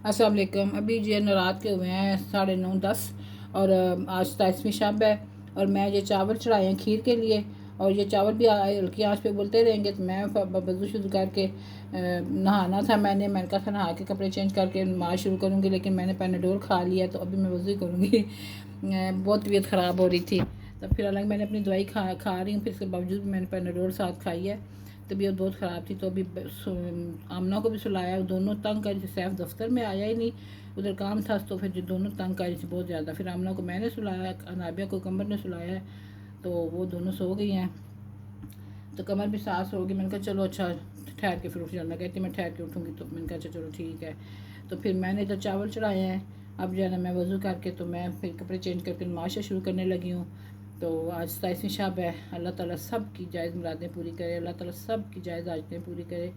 अस्सलाम वालेकुम। अभी जो है ना रात के हुए हैं 9:30 और आज 27वीं शब है और मैं ये चावल चढ़ाए हैं खीर के लिए। और ये चावल भी हल्की आंच पे बोलते रहेंगे। तो मैं वज़ू शुरू करके नहाना था। मैंने कहा था नहा के कपड़े चेंज करके नमाज शुरू करूँगी, लेकिन मैंने पैनाडोल खा लिया तो अभी मैं वज़ू ही करूँगी। बहुत तबीयत ख़राब हो रही थी, तो फिर हालांकि मैंने अपनी दवाई खा रही हूँ, फिर इसके बावजूद भी मैंने पैनाडोल साथ खाई है। तबीयत बहुत ख़राब थी, तो अभी आमना को भी सुलाया। दोनों तंग कर रही थी, सैफ दफ्तर में आया ही नहीं, उधर काम था, तो फिर जो दोनों तंग कर रही थी बहुत ज़्यादा। फिर आमना को मैंने सुलाया, अनाबिया को कमर ने सुलाया है, तो वो दोनों सो गई हैं। तो कमर भी सास होगी। मैंने कहा चलो अच्छा ठहर के फिर उठ जाना। कहती मैं ठहर के उठूँगी, तो मैंने कहा अच्छा चलो ठीक है। तो फिर मैंने इधर चावल चढ़ाए हैं। अब जो है ना मैं वज़ू करके तो मैं फिर कपड़े चेंज करके नमाज़ शुरू करने लगी हूँ। तो आज 27वीं शब है। अल्लाह ताला सब की जायज़ मुरादें पूरी करे, अल्लाह ताला सब की जायज़ हाजतें पूरी करे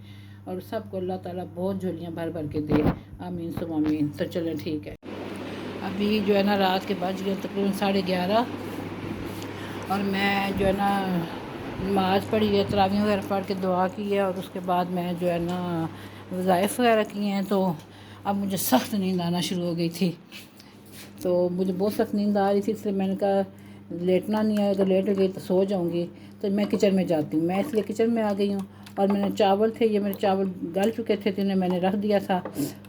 और सबको अल्लाह ताला बहुत झोलियाँ भर भर के दे। आमीन सुम आमीन। तो चलें ठीक है। अभी जो है ना रात के बज गए तकरीबन 11:30 और मैं जो है ना नमाज़ पढ़ी है, तरावी वगैरह पढ़ के दुआ की है और उसके बाद मैं जो है ना वज़ाइफ़ वगैरह किए हैं। तो अब मुझे सख्त नींद आना शुरू हो गई थी, तो मुझे बहुत सख्त नींद आ रही थी, इसलिए मैंने कहा लेटना नहीं है, अगर लेट गई तो सो जाऊंगी। तो मैं किचन में जाती हूँ। मैं इसलिए किचन में आ गई हूँ और मैंने चावल थे, ये मेरे चावल गल चुके थे, तो इन्हें मैंने रख दिया था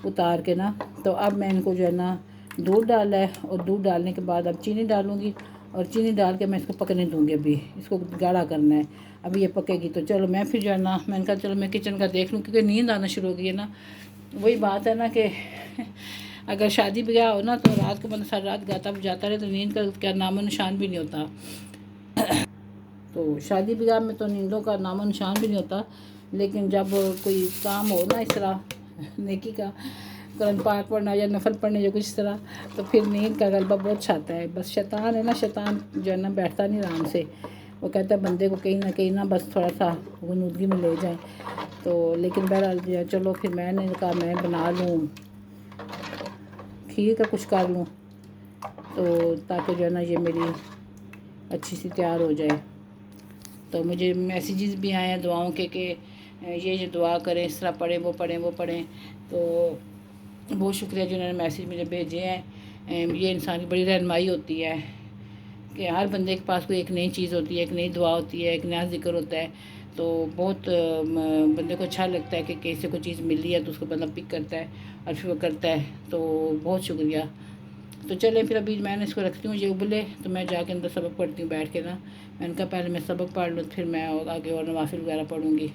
उतार के ना। तो अब मैं इनको जो है ना दूध डाला है और दूध डालने के बाद अब चीनी डालूँगी और चीनी डाल के मैं इसको पकने दूँगी। अभी इसको गाढ़ा करना है, अभी ये पकेगी। तो चलो मैं फिर जो है ना मैंने कहा चलो मैं किचन का देख लूँ, क्योंकि नींद आना शुरू हो गई है ना। वही बात है ना कि अगर शादी ब्याह हो ना तो रात को बंदा सारी रात गाता बजाता रहे तो नींद का क्या नामो निशान भी नहीं होता। तो शादी ब्याह में तो नींदों का नामो निशान भी नहीं होता, लेकिन जब कोई काम हो ना इस तरह नेकी का, कुरान पाक पढ़ना या नफल पढ़ने या कुछ इस तरह, तो फिर नींद का गलबा बहुत छाता है। बस शैतान है ना, शैतान जो है ना बैठता नहीं आराम से। वो कहता है बंदे को कहीं ना बस थोड़ा सा गुनूदगी में ले जाए। तो लेकिन बहरहाल चलो फिर मैंने कहा मैं बना लूँ खीर का कुछ कर लूँ, तो ताकि जो है ना ये मेरी अच्छी सी तैयार हो जाए। तो मुझे मैसेजेस भी आए हैं दुआओं के कि ये दुआ करें, इस तरह पढ़ें, वो पढ़ें, वो पढ़ें। तो बहुत शुक्रिया जिन्होंने मैसेज मुझे भेजे हैं। ये इंसान की बड़ी रहनुमाई होती है कि हर बंदे के पास कोई एक नई चीज़ होती है, एक नई दुआ होती है, एक नया ज़िक्र होता है। तो बहुत बंदे को अच्छा लगता है कि किसी को चीज़ मिली है तो उसको बंदा पिक करता है और फिर वो करता है। तो बहुत शुक्रिया। तो चले फिर अभी मैंने इसको रखती हूँ ये उबले, तो मैं जाके अंदर सबक पढ़ती हूँ बैठ के ना। मैंने कहा पहले मैं सबक पढ़ लूँ, फिर मैं आगे और नवाफिल वगैरह पढ़ूँगी।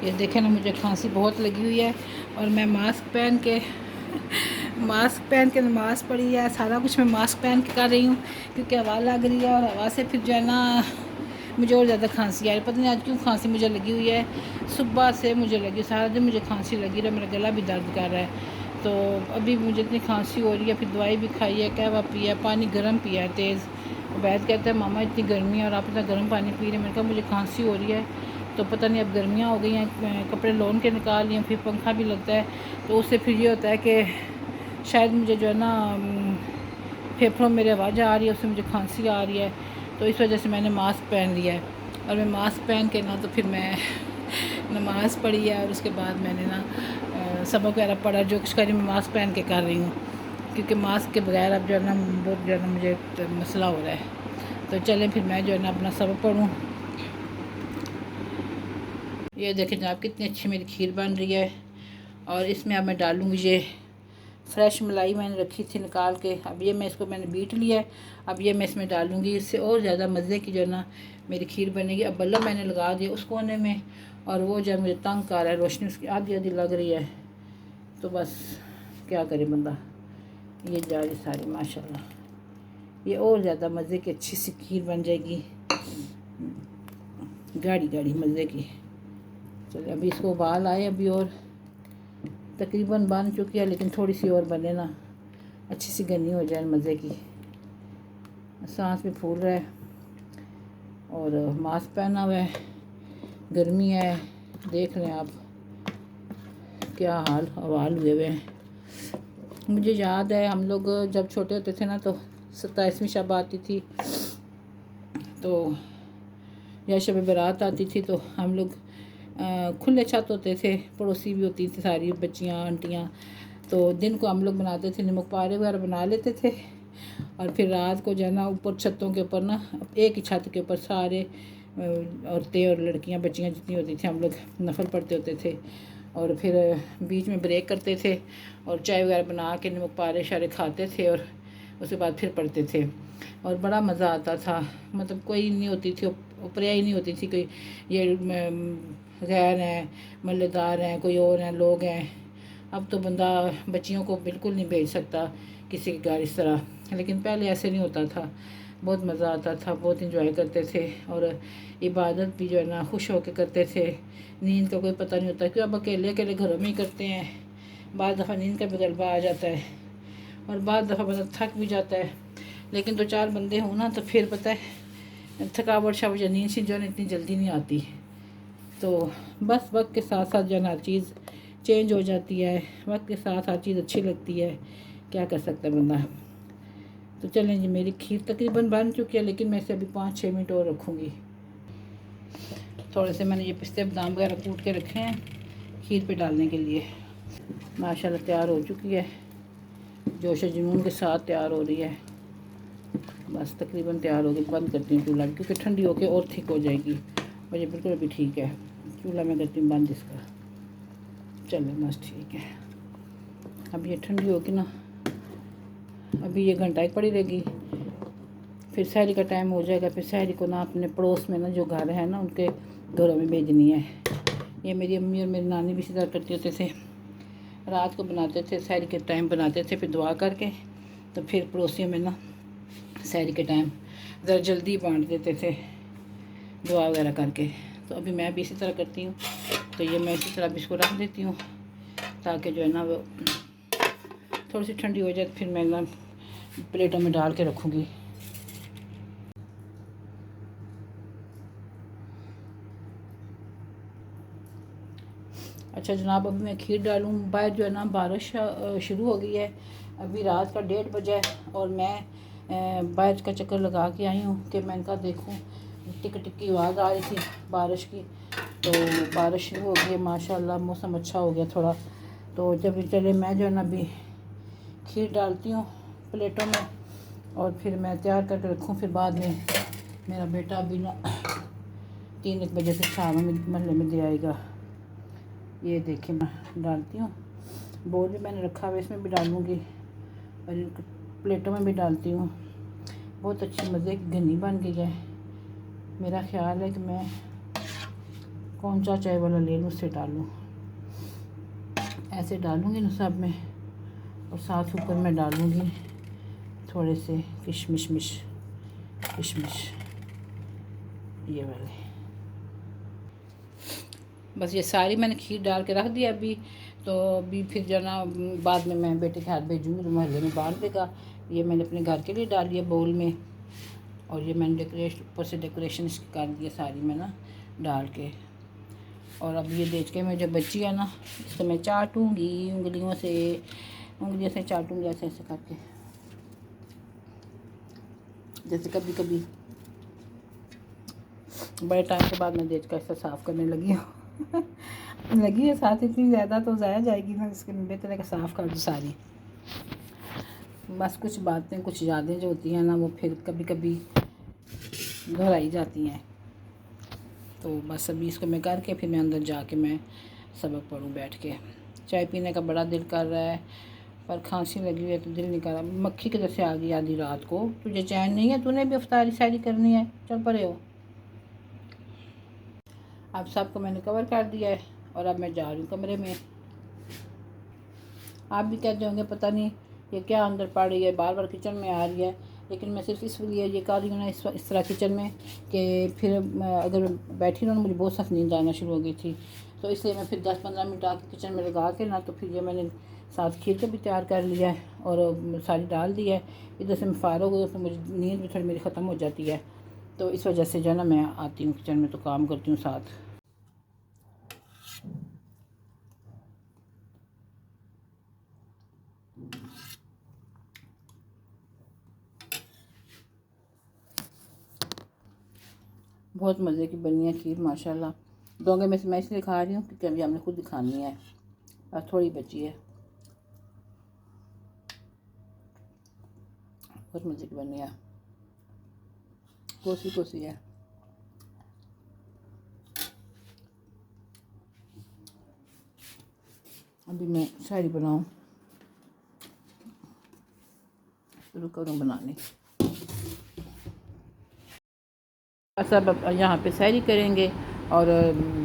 ये देखें ना मुझे खांसी बहुत लगी हुई है और मैं मास्क पहन के नमाज़ पढ़ी है, सारा कुछ मैं मास्क पहन के कर रही हूँ, क्योंकि हवा लग रही है और हवा से फिर जो है ना मुझे और ज़्यादा खांसी आ रही। पता नहीं आज क्यों खांसी मुझे लगी हुई है, सुबह से मुझे लगी, सारा दिन मुझे खांसी लगी रहा, मेरा गला भी दर्द कर रहा है। तो अभी मुझे इतनी खांसी हो रही है, फिर दवाई भी खाई है, कहवा पिया, पानी गर्म पिया है तेज़। वैद कहता है मामा इतनी गर्मी है और आप इतना गर्म पानी पी रहे हैं। मैंने कहा मुझे खांसी हो रही है, तो पता नहीं अब गर्मियाँ हो गई हैं, कपड़े लोन के निकाल लिए, फिर पंखा भी लगता है, तो उससे फिर ये होता है कि शायद मुझे जो है ना फेफड़ों में मेरे आवाज़ आ रही है, उससे मुझे खांसी आ रही है। तो इस वजह से मैंने मास्क पहन लिया है और मैं मास्क पहन के ना तो फिर मैं नमाज़ पढ़ी है और उसके बाद मैंने ना सबक वगैरह पढ़ा, जो कुछ करी मैं मास्क पहन के कर रही हूँ, क्योंकि मास्क के बगैर अब जो है ना बहुत जो है ना मुझे मसला हो रहा है। तो चलें फिर मैं जो है ना अपना सबक पढ़ूँ। ये देखें जनाब कितनी अच्छी मेरी खीर बन रही है और इसमें अब मैं डालूँगी ये फ्रेश मलाई मैंने रखी थी निकाल के। अब ये मैं इसको मैंने बीट लिया है, अब ये मैं इसमें डालूँगी, इससे और ज़्यादा मज़े की जो है ना मेरी खीर बनेगी। अब बल्लम मैंने लगा दिया उस कोने में और वो जब मुझे तंग कर रहा है, रोशनी उसकी आधी आधी लग रही है, तो बस क्या करे बंदा। ये जा रही सारी माशाल्लाह, ये और ज़्यादा मज़े की अच्छी सी खीर बन जाएगी, गाढ़ी गाढ़ी मज़े की। चलिए अभी इसको उबाल आए, अभी और तकरीबन बन चुकी है, लेकिन थोड़ी सी और बने ना अच्छी सी गनी हो जाए मज़े की। सांस भी फूल रहा है और मास्क पहना हुआ है, गर्मी है, देख लें आप क्या हाल हवाल हुए हुए हैं। मुझे याद है हम लोग जब छोटे होते थे ना तो 27वीं शब आती थी तो या शब बारात आती थी, तो हम लोग खुले छत होते थे, पड़ोसी भी होती थी सारी बच्चियाँ आंटियाँ, तो दिन को हम लोग बनाते थे, नमक पारे वगैरह बना लेते थे, और फिर रात को जो है ना ऊपर छतों के ऊपर ना, एक ही छत के ऊपर सारे औरतें और लड़कियां बच्चियां जितनी होती थी हम लोग नफल पढ़ते होते थे, और फिर बीच में ब्रेक करते थे और चाय वगैरह बना के नमक पारे शारे खाते थे, और उसके बाद फिर पढ़ते थे। और बड़ा मज़ा आता था, मतलब कोई नहीं होती थी, उपरिया ही नहीं होती थी कोई, ये गैर हैं, मल्लेदार हैं, कोई और हैं, लोग हैं। अब तो बंदा बच्चियों को बिल्कुल नहीं भेज सकता किसी के घर इस तरह, लेकिन पहले ऐसे नहीं होता था। बहुत मज़ा आता था, बहुत इंजॉय करते थे, और इबादत भी जो है ना खुश होकर करते थे। नींद का कोई पता नहीं होता, क्योंकि अब अकेले अकेले घरों में ही करते हैं। बाद दफ़ा नींद का भी गलबा आ जाता है, और बाद दफ़ा बंदा थक भी जाता है। लेकिन 2-4 बंदे हों ना तो फिर पता है थकावट शावट या नींद सी जो है इतनी जल्दी नहीं आती। तो बस वक्त के साथ साथ जो है हर चीज़ चेंज हो जाती है, वक्त के साथ हर चीज़ अच्छी लगती है, क्या कर सकता है बंदा। तो चलें जी, मेरी खीर तकरीबन बन चुकी है, लेकिन मैं इसे अभी 5-6 मिनट और रखूँगी। थोड़े से मैंने ये पिस्ते बादाम वगैरह कूट के रखे हैं खीर पे डालने के लिए। माशाल्लाह तैयार हो चुकी है, जोश जुनून के साथ तैयार हो रही है। बस तकरीबन तैयार हो गई, बंद करती हूँ चूल्हा, क्योंकि ठंडी होकर और थिक हो जाएगी, और ये बिल्कुल अभी ठीक है। चूल्हा मैं करती हूँ बंद इसका। चलो बस ठीक है, अब ये ठंडी होगी ना, अभी ये घंटा एक पड़ी रहेगी, फिर सहरी का टाइम हो जाएगा। फिर सहरी को ना अपने पड़ोस में ना जो घर है ना उनके घरों में भेजनी है। ये मेरी अम्मी और मेरी नानी भी इसी तरह करते होते थे, रात को बनाते थे, सहरी के टाइम बनाते थे, फिर दुआ करके तो फिर पड़ोसियों में ना सहरी के टाइम ज़रा जल्दी बांट देते थे दुआ वगैरह करके। तो अभी मैं भी इसी तरह करती हूँ, तो ये मैं इसी तरह भी इसको रख देती हूँ, ताकि जो है ना वो थोड़ी सी ठंडी हो जाए, तो फिर मैं ना प्लेटों में डाल के रखूँगी। अच्छा जनाब, अभी मैं खीर डालूँ, बाहर जो है ना बारिश शुरू हो गई है, अभी रात का 1:30 बजा है, और मैं बाहर का चक्कर लगा के आई हूँ कि मैं इनका देखूँ। टिक टिक की आवाज़ आ रही थी बारिश की, तो बारिश शुरू हो गई है माशाल्लाह, मौसम अच्छा हो गया थोड़ा। तो जब चले मैं जो है ना अभी खीर डालती हूँ प्लेटों में, और फिर मैं तैयार करके रखूँ। फिर बाद में मेरा बेटा अभी ना 3-1 बजे से शाम में महल्ले में दे आएगा। ये देखिए मैं डालती हूँ, बोल भी मैंने रखा हुआ, इसमें भी डालूँगी, और इन प्लेटों में भी डालती हूँ। बहुत अच्छी मज़े की घनी बन गई है। मेरा ख्याल है कि मैं कौन सा चाय वाला ले लूँ, उससे डालूँ। ऐसे डालूँगी ना सब में, और साथ ऊपर मैं डालूँगी थोड़े से किशमिश ये वाले। बस ये सारी मैंने खीर डाल के रख दिया अभी। तो अभी फिर जो ना बाद में मैं बेटे के हाथ भेजूँगी तो महल्ले में बांट देगा। ये मैंने अपने घर के लिए डाल दिया बाउल में, और ये मैंने ऊपर से डेकोरेशन इसकी कर दिया सारी में ना डाल के। और अब ये देख के मैं जो बची है ना, इसको मैं चाटूँगी उंगलियों से चाटूँगी, ऐसे ऐसे करके, जैसे कभी कभी बड़े टाइम के बाद मैं देख कर ऐसा साफ़ करने लगी हूँ लगी है साथ, इतनी ज़्यादा तो ज़ाया जाएगी ना, इसके बेहतर का साफ़ कर दूँ सारी। बस कुछ बातें, कुछ यादें जो होती हैं ना, वो फिर कभी कभी दोहराई जाती हैं। तो बस अभी इसको मैं करके फिर मैं अंदर जाके मैं सबक पढ़ूँ बैठ के। चाय पीने का बड़ा दिल कर रहा है, पर खांसी लगी हुई है तो दिल नहीं कर रहा। मक्खी की तरह से आ गई आधी रात को, तुझे चैन नहीं है, तूने भी अफ्तारी शायरी करनी है, चल पड़े हो। अब सबको मैंने कवर कर दिया है, और अब मैं जा रही हूँ कमरे में। आप भी कहते होंगे पता नहीं ये क्या अंदर पड़ रही है, बार बार किचन में आ रही है, लेकिन मैं सिर्फ इसलिए ये कर रही हूँ ना इस तरह किचन में कि फिर अगर बैठी रहूँ मुझे बहुत सख्त नींद आना शुरू हो गई थी। तो इसलिए मैं फिर 10-15 मिनट आके किचन में लगा के ना, तो फिर ये मैंने साथ खीर को भी तैयार कर लिया है और सारी डाल दी है। इधर से मैं फारग हो तो मुझे नींद भी थोड़ी मेरी ख़त्म हो जाती है। तो इस वजह से जो है ना मैं आती हूँ किचन में तो काम करती हूँ साथ। बहुत मज़े की बनी है खीर माशाल्लाह। दोगे में से मैं इसलिए खा रही हूँ क्योंकि अभी हमने खुद ही खानी है, और थोड़ी बची है। बहुत मज़े की बनी है, कोसी कोसी है। अभी मैं शायरी बनाऊँ, शुरू करूँ बनाने। सब अब यहाँ पे शायरी करेंगे और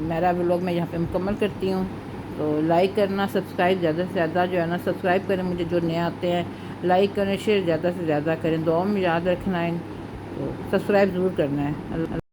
मेरा व्लॉग मैं यहाँ पे मुकम्मल करती हूँ। तो लाइक करना, सब्सक्राइब ज़्यादा से ज़्यादा जो है ना सब्सक्राइब करें मुझे जो नए आते हैं, लाइक करें, शेयर ज़्यादा से ज़्यादा करें, दुआ में याद रखना है, तो सब्सक्राइब ज़रूर करना है।